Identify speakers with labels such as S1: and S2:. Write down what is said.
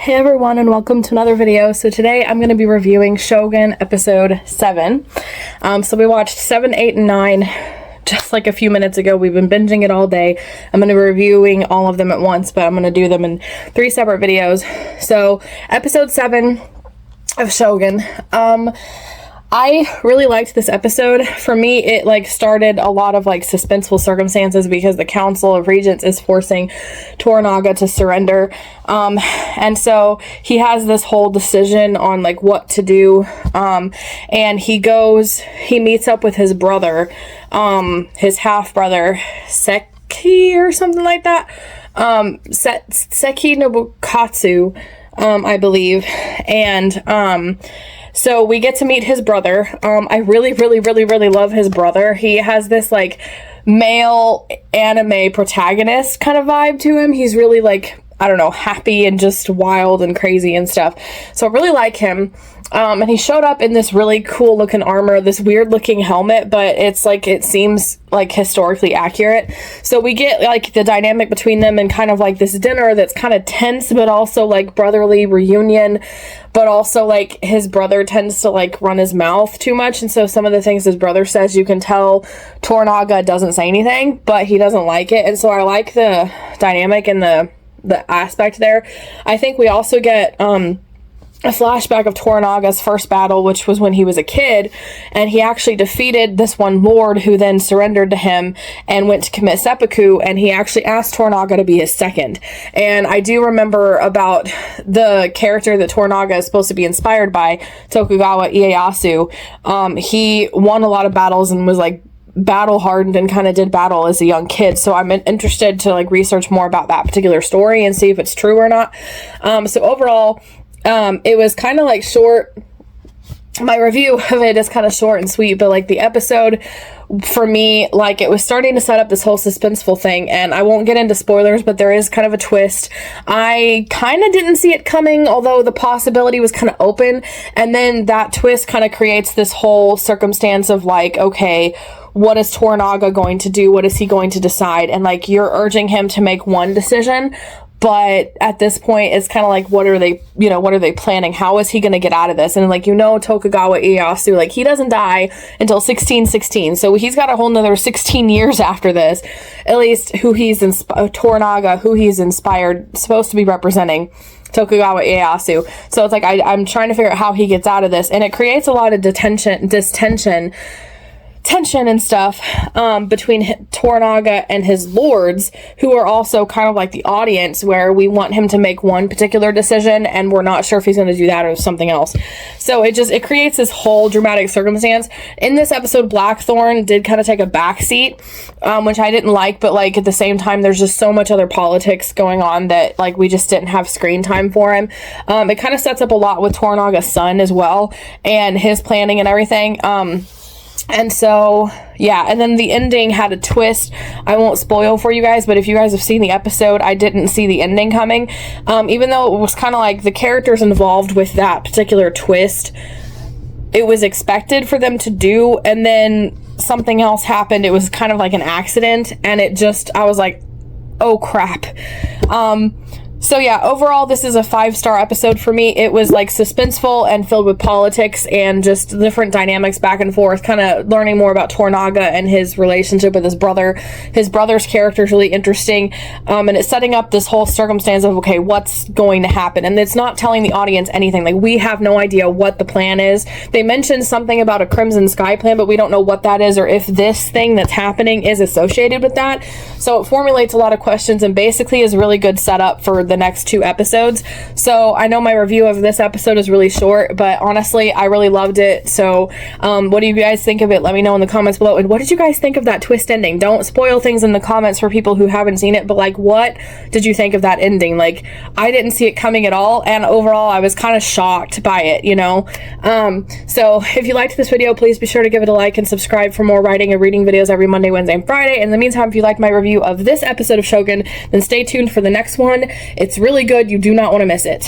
S1: Hey everyone, and welcome to another video. So today I'm going to be reviewing Shogun episode 7. So we watched 7, 8, and 9 just like a few minutes ago. We've been binging it all day. I'm going to be reviewing all of them at once, but I'm going to do them in 3 separate videos. So episode 7 of Shogun. I really liked this episode. For me, it like started a lot of like suspenseful circumstances because the Council of Regents is forcing Toranaga to surrender. And so he has this whole decision on like what to do. And he meets up with his brother, his half brother, Seki or something like that. Seki Nobukatsu, I believe. And, so we get to meet his brother. I really love his brother. He has this like male anime protagonist kind of vibe to him. He's really like, I don't know, happy and just wild and crazy and stuff. So I really like him. And he showed up in this really cool looking armor, this weird looking helmet, but it's like, it seems like historically accurate. So we get like the dynamic between them and kind of like this dinner that's kind of tense, but also like brotherly reunion, but also like his brother tends to like run his mouth too much. And so some of the things his brother says, you can tell Toranaga doesn't say anything, but he doesn't like it. And so I like the dynamic and the aspect there. I think we also get, a flashback of Toranaga's first battle, which was when he was a kid, and he actually defeated this one lord who then surrendered to him and went to commit seppuku, and he actually asked Toranaga to be his second. And I do remember about the character that Toranaga is supposed to be inspired by, Tokugawa Ieyasu. He won a lot of battles and was like battle hardened and kind of did battle as a young kid. So I'm interested to like research more about that particular story and see if it's true or not. So overall, it was kind of like short. My review of it is kind of short and sweet, but like the episode for me, like it was starting to set up this whole suspenseful thing, and I won't get into spoilers, but there is kind of a twist. I kind of didn't see it coming, although the possibility was kind of open, and then that twist kind of creates this whole circumstance of like, okay, what is Toranaga going to do? What is he going to decide? And like you're urging him to make one decision, but at this point, it's kind of like, what are they planning? How is he going to get out of this? And like, Tokugawa Ieyasu, like he doesn't die until 1616. So he's got a whole nother 16 years after this, at least Toranaga, who he's inspired, supposed to be representing. Tokugawa Ieyasu. So it's like, I'm trying to figure out how he gets out of this. And it creates a lot of tension and stuff between Toranaga and his lords, who are also kind of like the audience, where we want him to make one particular decision and we're not sure if he's going to do that or something else. So it creates this whole dramatic circumstance. In this episode, Blackthorn did kind of take a backseat, which I didn't like, but like at the same time, there's just so much other politics going on that like we just didn't have screen time for him. It kind of sets up a lot with Toranaga's son as well and his planning and everything. And so, yeah, and then the ending had a twist. I won't spoil for you guys, but if you guys have seen the episode, I didn't see the ending coming. Even though it was kind of like the characters involved with that particular twist, it was expected for them to do, and then something else happened. It was kind of like an accident, and I was like, oh crap. So yeah, overall, this is a 5-star episode for me. It was like suspenseful and filled with politics and just different dynamics back and forth, kind of learning more about Toranaga and his relationship with his brother. His brother's character is really interesting. And it's setting up this whole circumstance of, okay, what's going to happen? And it's not telling the audience anything. Like, we have no idea what the plan is. They mentioned something about a Crimson Sky plan, but we don't know what that is or if this thing that's happening is associated with that. So it formulates a lot of questions and basically is a really good setup for the next 2 episodes. So I know my review of this episode is really short, but honestly, I really loved it. So what do you guys think of it? Let me know in the comments below. And what did you guys think of that twist ending? Don't spoil things in the comments for people who haven't seen it, but like, what did you think of that ending? Like, I didn't see it coming at all, and overall, I was kind of shocked by it, So if you liked this video, please be sure to give it a like and subscribe for more writing and reading videos every Monday, Wednesday, and Friday. In the meantime, if you liked my review of this episode of Shogun, then stay tuned for the next one. It's really good. You do not want to miss it.